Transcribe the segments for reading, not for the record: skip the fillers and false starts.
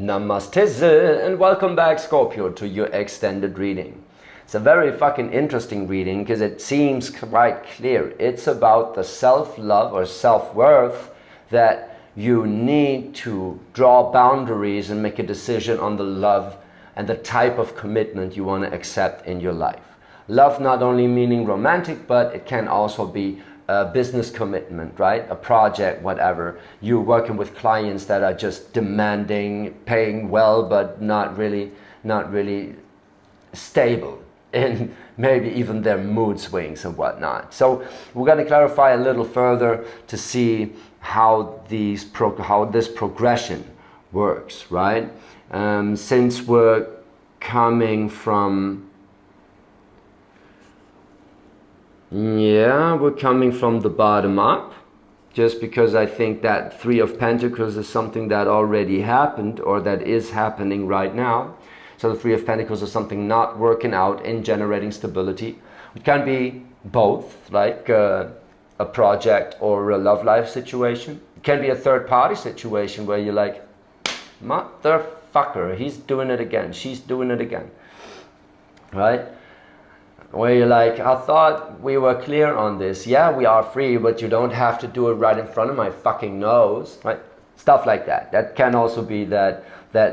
Namaste and welcome back, Scorpio, to your extended reading. It's a very fucking interesting reading because it seems quite clear. It's about the self-love or self-worth that you need to draw boundaries and make a decision on the love and the type of commitment you want to accept in your life. Love not only meaning romantic, but it can also be a business commitment, right? A project, whatever. You're working with clients that are just demanding, paying well, but not really stable in maybe even their mood swings and whatnot. So we're going to clarify a little further to see how this progression works, right? Since we're coming from the bottom up, just because I think that Three of Pentacles is something that already happened or that is happening right now. So the Three of Pentacles is something not working out in generating stability. It can be both, like a project or a love life situation. It can be a third party situation where you're like, motherfucker, he's doing it again, she's doing it again, right? Where you're like, I thought we were clear on this. Yeah, we are free, but you don't have to do it right in front of my fucking nose, right? Stuff like that. That can also be that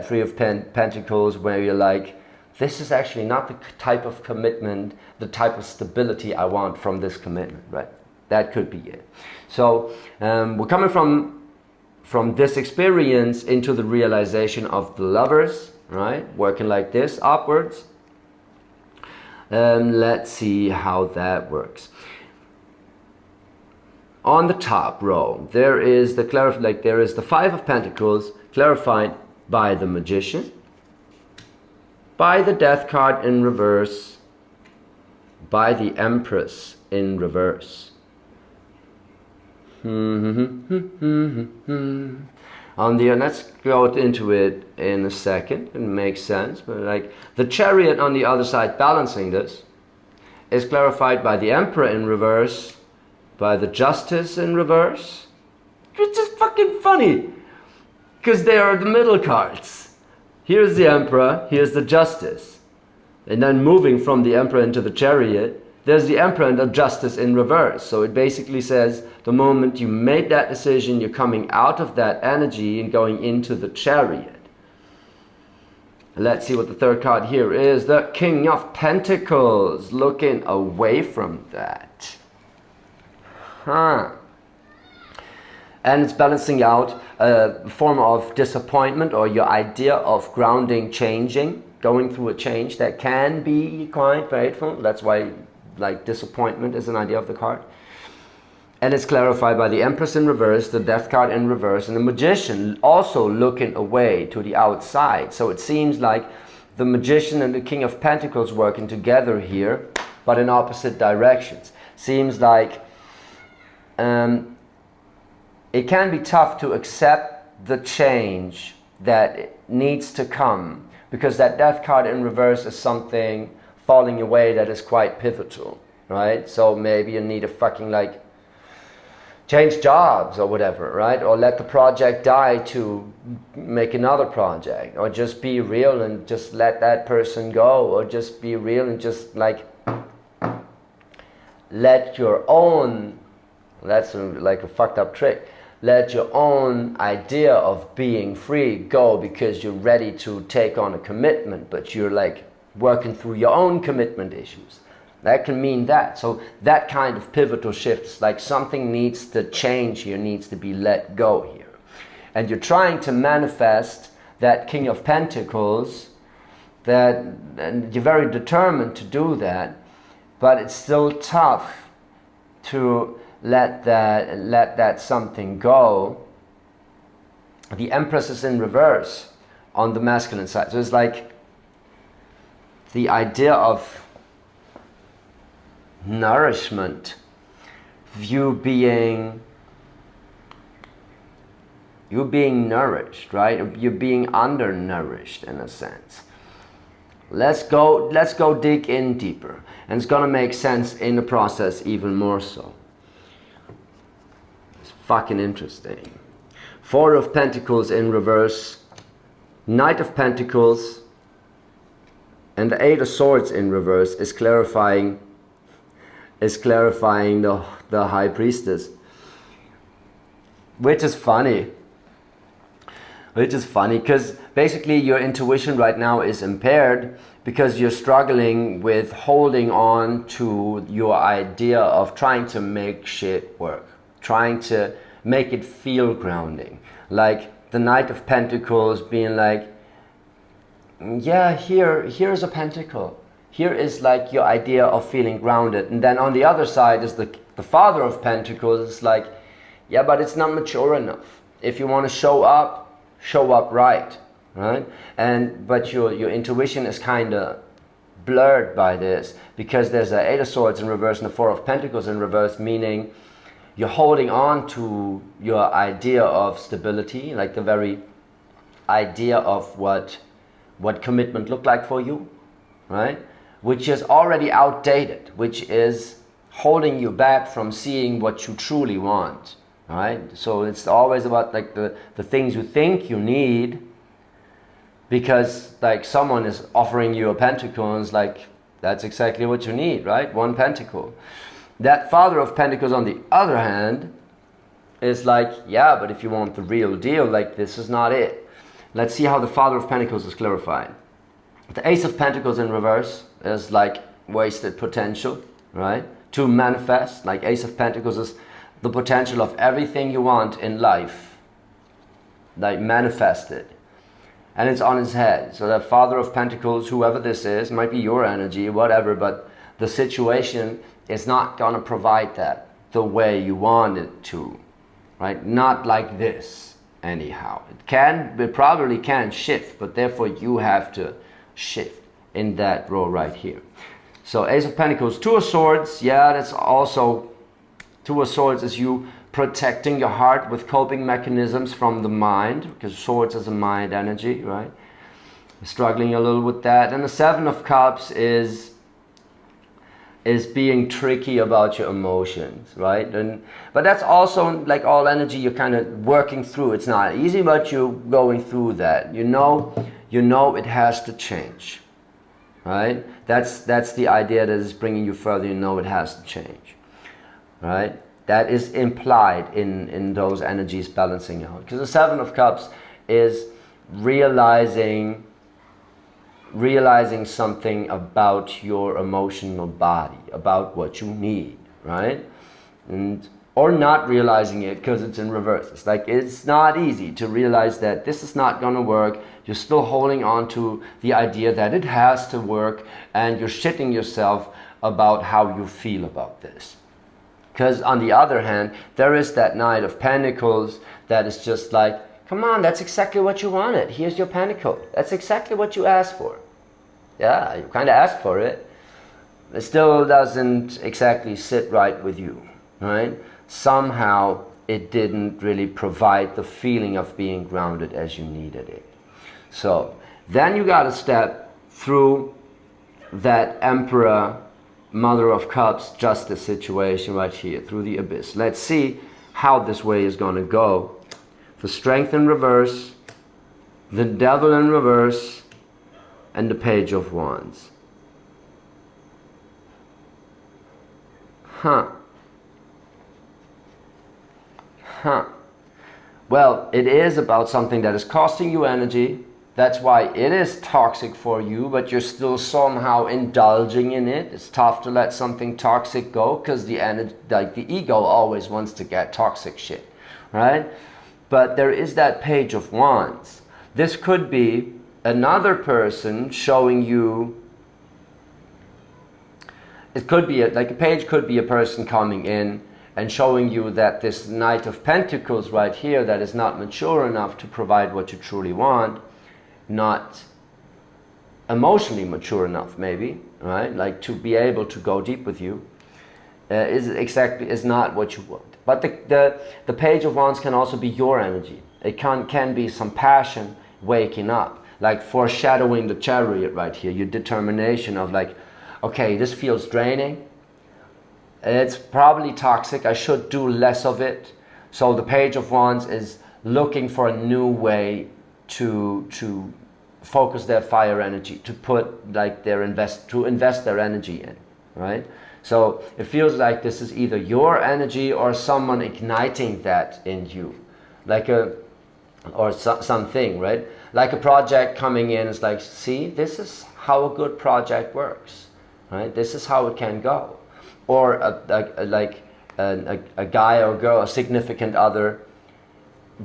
Three of Pentacles where you're like, this is actually not the type of commitment, the type of stability I want from this commitment, right? That could be it. So we're coming from this experience into the realization of the Lovers, right? Working like this, upwards. Let's see how that works. On the top row, there is the Five of Pentacles clarified by the Magician, by the Death card in reverse, by the Empress in reverse. Let's go into it in a second. It makes sense, but like the Chariot on the other side balancing this is clarified by the Emperor in reverse, by the Justice in reverse. It's just fucking funny because they are the middle cards. Here's the Emperor, here's the Justice, and then moving from the Emperor into the Chariot, there's the Emperor and the Justice in reverse. So it basically says the moment you made that decision, you're coming out of that energy and going into the Chariot. Let's see what the third card here is. The King of Pentacles, looking away from that. And it's balancing out a form of disappointment or your idea of grounding, changing, going through a change that can be quite painful. That's why like disappointment is an idea of the card. And it's clarified by the Empress in reverse, the Death card in reverse, and the Magician also looking away to the outside. So it seems like the Magician and the King of Pentacles working together here, but in opposite directions. Seems like it can be tough to accept the change that needs to come, because that Death card in reverse is something falling away that is quite pivotal, right? So maybe you need to fucking like change jobs or whatever, right? Or let the project die to make another project, or just be real and just let that person go, or just be real and just like let your own, that's like a fucked up trick, let your own idea of being free go because you're ready to take on a commitment, but you're like working through your own commitment issues. That can mean that. So that kind of pivotal shifts, like something needs to change here, needs to be let go here. And you're trying to manifest that King of Pentacles, and you're very determined to do that, but it's still tough to let that something go. The Empress is in reverse on the masculine side. So it's like the idea of nourishment, you being nourished, right? You're being undernourished in a sense. Let's go dig in deeper, and it's gonna make sense in the process even more so. It's fucking interesting. Four of Pentacles in reverse, Knight of Pentacles and the Eight of Swords in reverse is clarifying the High Priestess, which is funny. Because basically your intuition right now is impaired because you're struggling with holding on to your idea of trying to make shit work, trying to make it feel grounding. Like the Knight of Pentacles being like, yeah, here's a pentacle. Here is like your idea of feeling grounded. And then on the other side is the Father of Pentacles. It's like, yeah, but it's not mature enough. If you want to show up right? But your intuition is kind of blurred by this because there's an Eight of Swords in reverse and a Four of Pentacles in reverse, meaning you're holding on to your idea of stability, like the very idea of what commitment looked like for you, right? Which is already outdated, which is holding you back from seeing what you truly want. Right? So it's always about like the things you think you need, because like someone is offering you a pentacle and it's like, that's exactly what you need, right? One pentacle. That Father of Pentacles on the other hand is like, yeah, but if you want the real deal, like this is not it. Let's see how the Father of Pentacles is clarified. The Ace of Pentacles in reverse is like wasted potential, right? To manifest, like Ace of Pentacles is the potential of everything you want in life, like manifested, and it's on his head. So that Father of Pentacles, whoever this is, might be your energy, whatever, but the situation is not gonna provide that the way you want it to, right? Not like this anyhow. It probably can shift, but therefore you have to shift in that row right here. So Ace of Pentacles, Two of Swords, yeah, that's also Two of Swords is you protecting your heart with coping mechanisms from the mind, because swords is a mind energy, right? Struggling a little with that. And the Seven of Cups is being tricky about your emotions, right? But that's also like all energy, you're kind of working through. It's not easy, but you're going through that. You know it has to change, right? That's the idea that is bringing you further. You know it has to change. Right? That is implied in those energies balancing out. Because the Seven of Cups is realizing something about your emotional body, about what you need, right? Or not realizing it because it's in reverse. It's like it's not easy to realize that this is not going to work. You're still holding on to the idea that it has to work, and you're shitting yourself about how you feel about this. Because on the other hand, there is that Knight of Pentacles that is just like, come on, that's exactly what you wanted. Here's your pentacle. That's exactly what you asked for. Yeah, you kind of asked for it. It still doesn't exactly sit right with you, right? Somehow it didn't really provide the feeling of being grounded as you needed it. So then you got to step through that Emperor, Mother of Cups, Justice situation right here, through the abyss. Let's see how this way is going to go. The Strength in reverse, the Devil in reverse, and the Page of Wands. Well, it is about something that is costing you energy. That's why it is toxic for you, but you're still somehow indulging in it. It's tough to let something toxic go because the ego always wants to get toxic shit, right? But there is that Page of Wands. This could be another person showing you. It could be a page could be a person coming in and showing you that this Knight of Pentacles right here that is not mature enough to provide what you truly want, not emotionally mature enough maybe, right? Like to be able to go deep with you, is not what you want. But the Page of Wands can also be your energy. It can be some passion waking up, like foreshadowing the Chariot right here, your determination of like, okay, this feels draining. It's probably toxic. I should do less of it. So the Page of Wands is looking for a new way to focus their fire energy, to put like to invest their energy in, right? So it feels like this is either your energy or someone igniting that in you, like something, right? Like a project coming in, it's like, see, this is how a good project works, right? This is how it can go. Or a guy or girl, a significant other,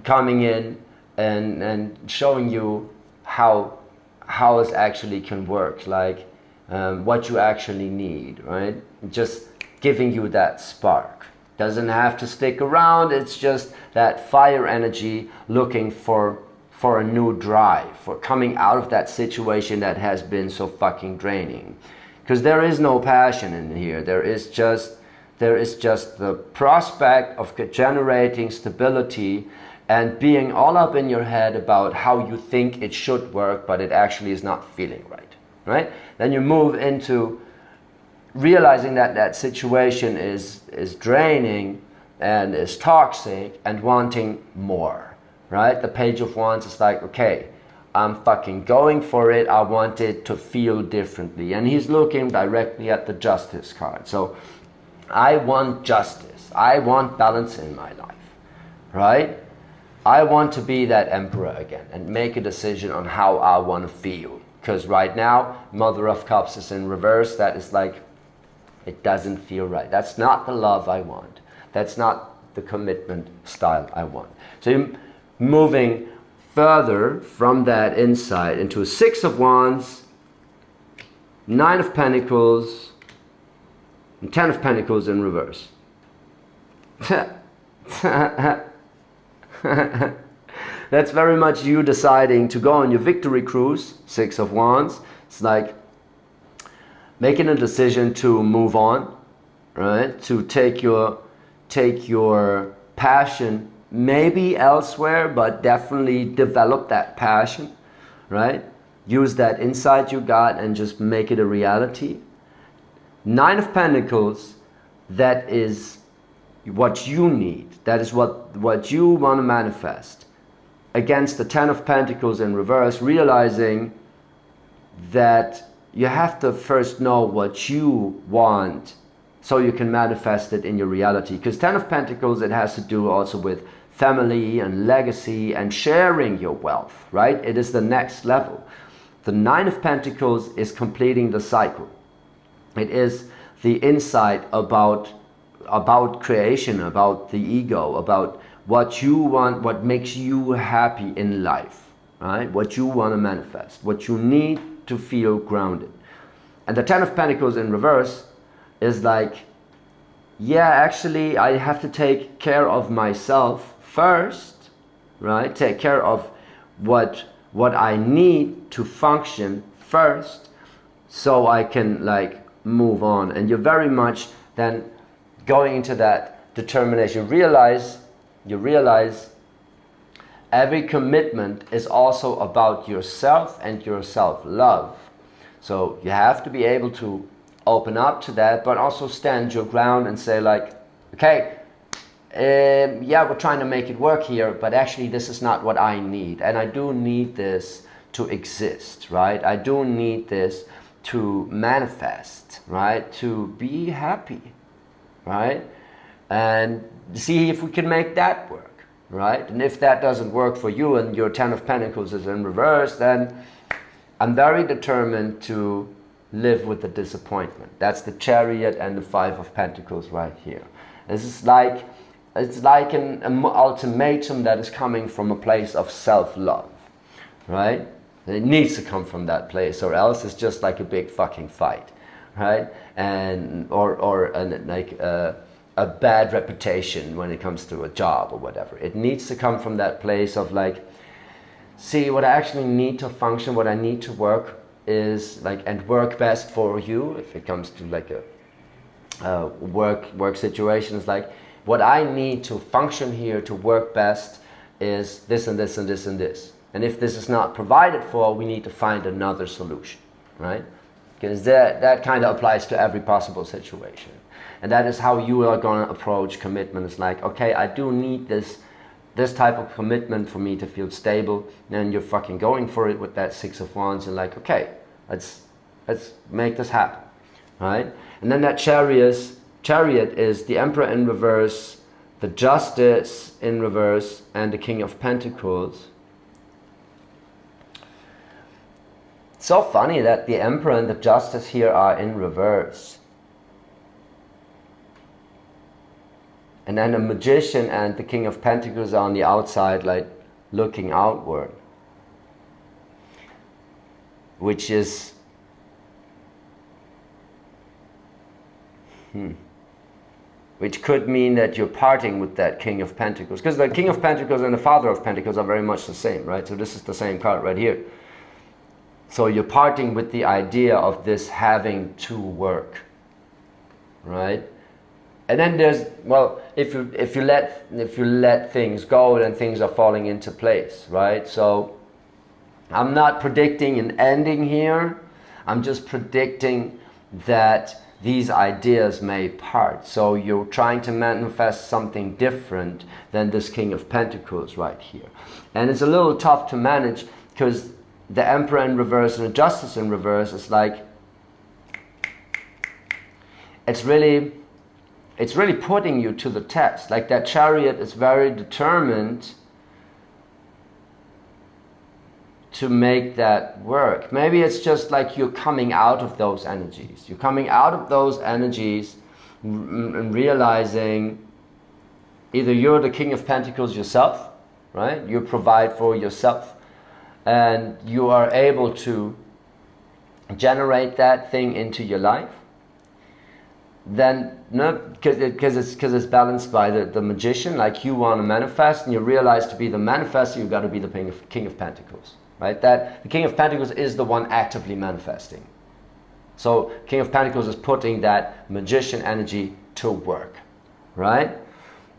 coming in and showing you how it actually can work, like what you actually need, right? Just giving you that spark. Doesn't have to stick around, it's just that fire energy looking for a new drive, for coming out of that situation that has been so fucking draining. Because there is no passion in here, there is just the prospect of generating stability and being all up in your head about how you think it should work, but it actually is not feeling right, right? Then you move into realizing that that situation is draining and is toxic and wanting more, right? The Page of Wands is like, okay, I'm fucking going for it. I want it to feel differently. And he's looking directly at the Justice card. So I want justice. I want balance in my life, right? I want to be that emperor again and make a decision on how I want to feel. Because right now, Mother of Cups is in reverse. That is like, it doesn't feel right. That's not the love I want. That's not the commitment style I want. So you're moving further from that insight into a Six of Wands, Nine of Pentacles, and Ten of Pentacles in reverse. That's very much you deciding to go on your victory cruise, Six of Wands. It's like making a decision to move on, right? To take your passion maybe elsewhere, but definitely develop that passion, right? Use that insight you got and just make it a reality. Nine of Pentacles, that is what you need. That is what you want to manifest. Against the Ten of Pentacles in reverse, realizing that you have to first know what you want so you can manifest it in your reality. Because Ten of Pentacles, it has to do also with family and legacy and sharing your wealth, right? It is the next level. The Nine of Pentacles is completing the cycle. It is the insight about creation, about the ego, about what you want, what makes you happy in life, right? What you want to manifest, what you need to feel grounded. And the Ten of Pentacles in reverse is like, yeah, actually I have to take care of myself first, right? Take care of what I need to function first so I can like move on. And you're very much then going into that determination. You realize every commitment is also about yourself and your self-love. So you have to be able to open up to that, but also stand your ground and say like, okay, yeah, we're trying to make it work here, but actually this is not what I need. And I do need this to exist, right? I do need this to manifest, right? To be happy, right? And see if we can make that work, right? And if that doesn't work for you and your Ten of Pentacles is in reverse, then I'm very determined to live with the disappointment. That's the Chariot and the Five of Pentacles right here. This is like, it's like an ultimatum that is coming from a place of self-love, right? And it needs to come from that place, or else it's just like a big fucking fight, right? And or like a bad reputation when it comes to a job or whatever. It needs to come from that place of like, see, what I actually need to function, what I need to work is like, and work best for you. If it comes to like a work situation, is like, what I need to function here to work best is this and this and this and this. And if this is not provided for, we need to find another solution, right? Because that kind of applies to every possible situation. And that is how you are going to approach commitment. It's like, okay, I do need this this type of commitment for me to feel stable, and you're fucking going for it with that Six of Wands, and like, okay, let's make this happen, right? And then that chariot is the Emperor in reverse, the Justice in reverse, and the King of Pentacles. It's so funny that the Emperor and the Justice here are in reverse. And then the Magician and the King of Pentacles are on the outside, like looking outward. Which is... which could mean that you're parting with that King of Pentacles. Because the King of Pentacles and the Father of Pentacles are very much the same, right? So this is the same card right here. So you're parting with the idea of this having to work, right? And then there's, well, if you let things go, then things are falling into place, right? So I'm not predicting an ending here. I'm just predicting that these ideas may part. So you're trying to manifest something different than this King of Pentacles right here. And it's a little tough to manage because the Emperor in reverse and the Justice in reverse is like, it's really putting you to the test. Like that Chariot is very determined to make that work. Maybe it's just like you're coming out of those energies. You're coming out of those energies and realizing either you're the King of Pentacles yourself, right? You provide for yourself and you are able to generate that thing into your life. Then, no, because it's balanced by the Magician, like you want to manifest and you realize to be the manifester, you've got to be the King of Pentacles. Right? That the King of Pentacles is the one actively manifesting. So King of Pentacles is putting that Magician energy to work, right?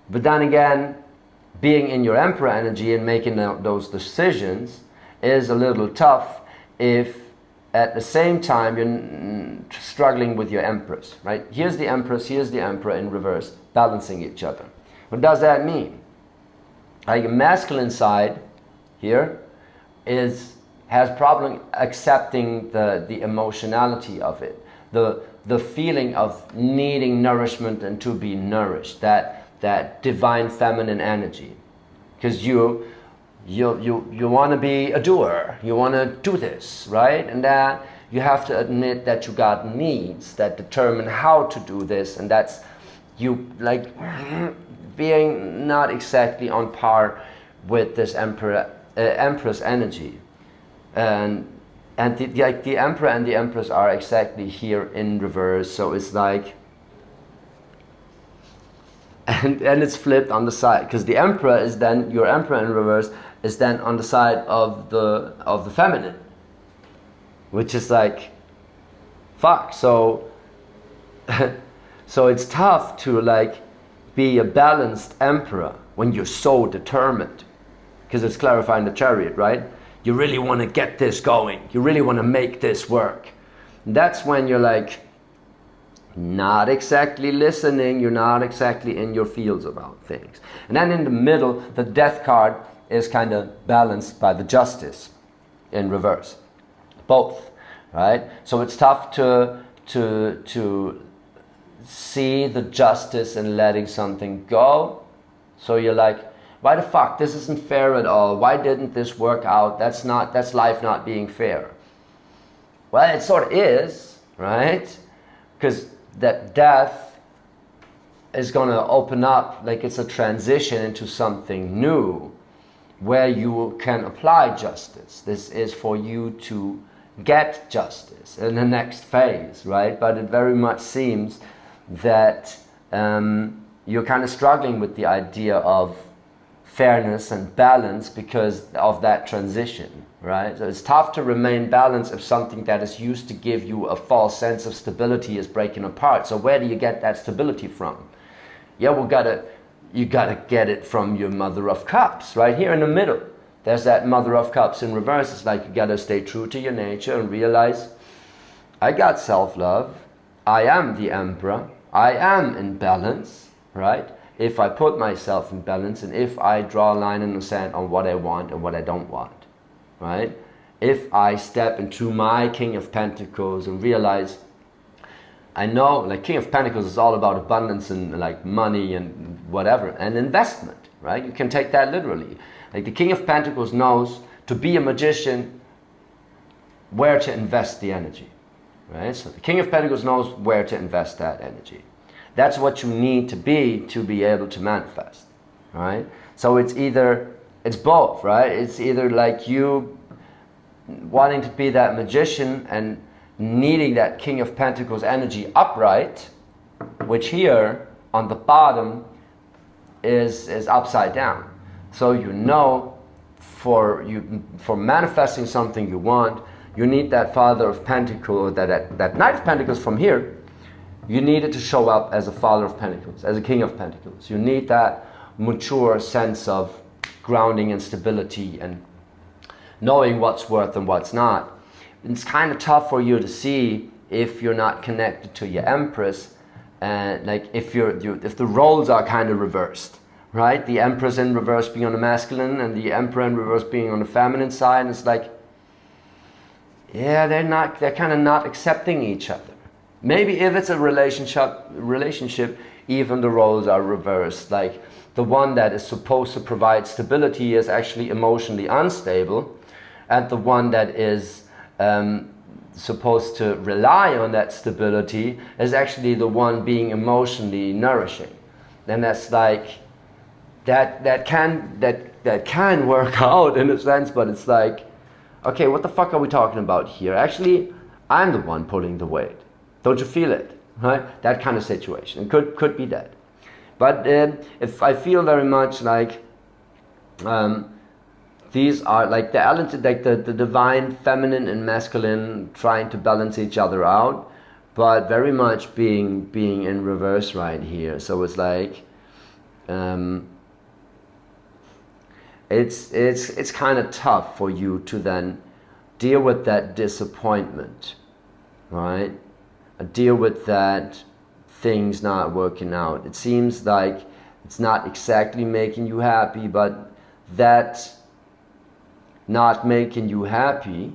But then again, being in your Emperor energy and making those decisions is a little tough if at the same time you're struggling with your Empress, right? Here's the Empress, here's the Emperor in reverse, balancing each other. What does that mean? Like a masculine side here has problem accepting the emotionality of it, the feeling of needing nourishment and to be nourished, that divine feminine energy, because you want to be a doer, you want to do this, right? And that you have to admit that you got needs that determine how to do this, and that's you like being not exactly on par with this Empress energy, and the Emperor and the Empress are exactly here in reverse. So it's like, and it's flipped on the side, because the Emperor is then, your Emperor in reverse is then on the side of the feminine, which is like, fuck. So so it's tough to like be a balanced Emperor when you're so determined. Because it's clarifying the Chariot, right? You really want to get this going. You really want to make this work. That's when you're like not exactly listening. You're not exactly in your feels about things. And then in the middle, the Death card is kind of balanced by the Justice in reverse. Both, right? So it's tough to see the Justice and letting something go. So you're like, why the fuck? This isn't fair at all. Why didn't this work out? That's life not being fair. Well, it sort of is, right? Because that death is going to open up, like it's a transition into something new where you can apply justice. This is for you to get justice in the next phase, right? But it very much seems that you're kind of struggling with the idea of fairness and balance because of that transition, right? So it's tough to remain balanced if something that is used to give you a false sense of stability is breaking apart. So where do you get that stability from? Yeah, you gotta get it from your Mother of Cups, right here in the middle. There's that Mother of Cups in reverse. It's like you gotta stay true to your nature and realize, I got self-love, I am the Emperor, I am in balance, right? if I put myself in balance and if I draw a line in the sand on what I want and what I don't want, right? If I step into my King of Pentacles and realize, I know, like King of Pentacles is all about abundance and like money and whatever, and investment, right? You can take that literally. Like the King of Pentacles knows, to be a magician, where to invest the energy, right? So the King of Pentacles knows where to invest that energy. That's what you need to be able to manifest, right? So it's both, right? It's either like you wanting to be that magician and needing that King of Pentacles energy upright, which here on the bottom is upside down. So you know, for manifesting something you want, you need that Father of Pentacles, that Knight of Pentacles from here. You need it to show up as a Father of Pentacles, as a King of Pentacles. You need that mature sense of grounding and stability and knowing what's worth and what's not. It's kind of tough for you to see if you're not connected to your Empress, and like if the roles are kind of reversed, right? The Empress in reverse being on the masculine and the Emperor in reverse being on the feminine side, and it's like, yeah, they're kind of not accepting each other. Maybe if it's a relationship, even the roles are reversed. Like the one that is supposed to provide stability is actually emotionally unstable, and the one that is supposed to rely on that stability is actually the one being emotionally nourishing. And that's like that can work out in a sense, but it's like, okay, what the fuck are we talking about here? Actually, I'm the one pulling the weight. Don't you feel it? Right? That kind of situation. It could be that. But if I feel very much like these are like the divine feminine and masculine trying to balance each other out, but very much being in reverse right here. So it's like it's kind of tough for you to then deal with that disappointment, right? Deal with that things not working out. It seems like it's not exactly making you happy, but that not making you happy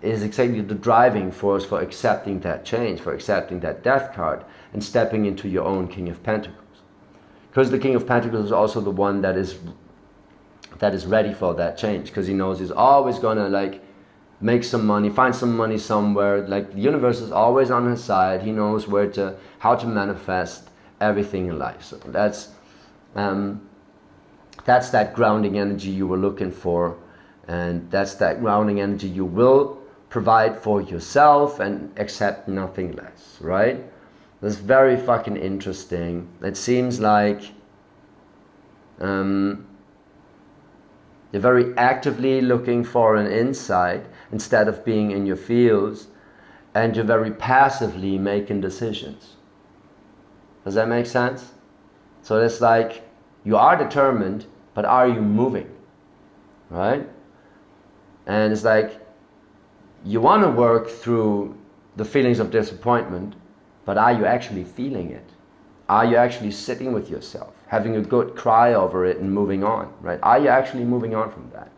is exactly the driving force for accepting that change, for accepting that death card and stepping into your own King of Pentacles. Because the King of Pentacles is also the one that is ready for that change, because he knows he's always gonna like make some money, find some money somewhere. Like the universe is always on his side. He knows how to manifest everything in life. So that's that grounding energy you were looking for, and that's that grounding energy you will provide for yourself and accept nothing less, right? That's very fucking interesting. It seems like you're very actively looking for an insight instead of being in your fields, and you're very passively making decisions. Does that make sense? So it's like you are determined, but are you moving? Right? And it's like you want to work through the feelings of disappointment, but are you actually feeling it? Are you actually sitting with yourself, having a good cry over it and moving on, right? Are you actually moving on from that?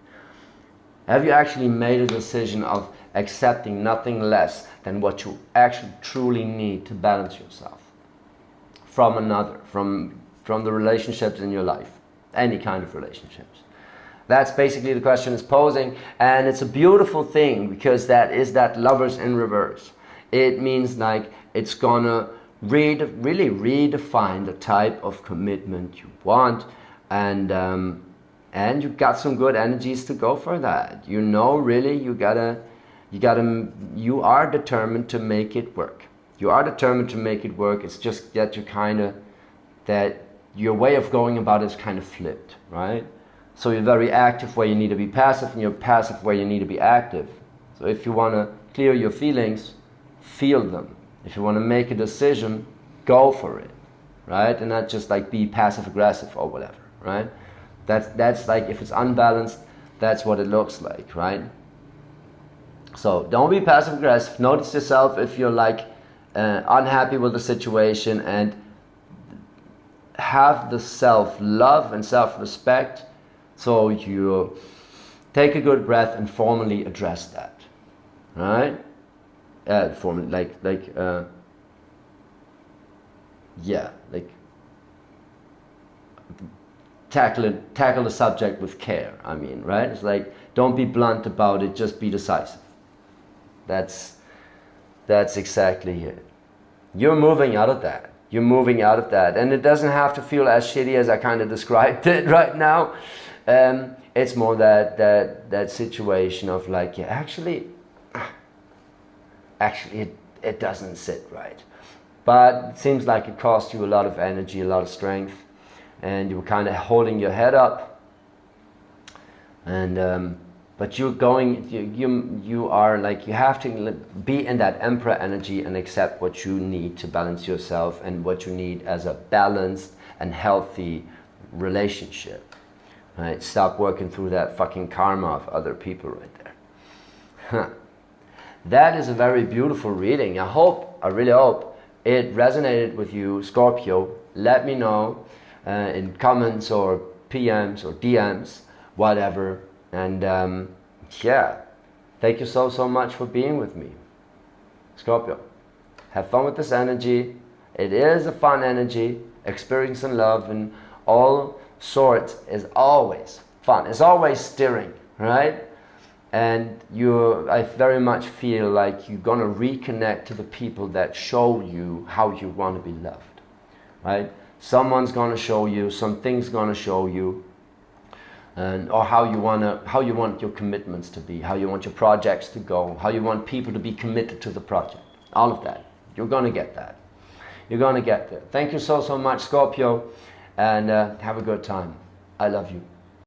Have you actually made a decision of accepting nothing less than what you actually truly need to balance yourself from another, from the relationships in your life, any kind of relationships? That's basically the question it's posing, and it's a beautiful thing because that is that Lovers in reverse. It means like it's gonna really redefine the type of commitment you want, and you got some good energies to go for that. You know, really, you are determined to make it work. You are determined to make it work. It's just that that your way of going about it is kind of flipped, right? So you're very active where you need to be passive, and you're passive where you need to be active. So if you want to clear your feelings, feel them. If you want to make a decision, go for it, right? And not just like be passive aggressive or whatever, right? That's like, if it's unbalanced, that's what it looks like, right? So don't be passive aggressive. Notice yourself if you're like unhappy with the situation, and have the self-love and self-respect, so you take a good breath and formally address that, right? Formally, tackle the subject with care. I mean, right? It's like, don't be blunt about it, just be decisive. That's exactly it. You're moving out of that. You're moving out of that, and it doesn't have to feel as shitty as I kind of described it right now. It's more that situation of like, yeah, actually it doesn't sit right. But it seems like it cost you a lot of energy, a lot of strength, and you were kind of holding your head up. And but you're going, you are like, you have to be in that emperor energy and accept what you need to balance yourself and what you need as a balanced and healthy relationship. Right? Stop working through that fucking karma of other people right there. Huh. That is a very beautiful reading. I really hope it resonated with you, Scorpio. Let me know in comments or PMs or DMs, whatever. And yeah, thank you so much for being with me, Scorpio. Have fun with this energy. It is a fun energy. Experiencing love and all sorts is always fun. It's always stirring, right? And I very much feel like you're going to reconnect to the people that show you how you want to be loved, right? Someone's going to show you, something's going to show you, or how you want your commitments to be, how you want your projects to go, how you want people to be committed to the project. All of that. You're going to get that. You're going to get there. Thank you so much, Scorpio, and have a good time. I love you.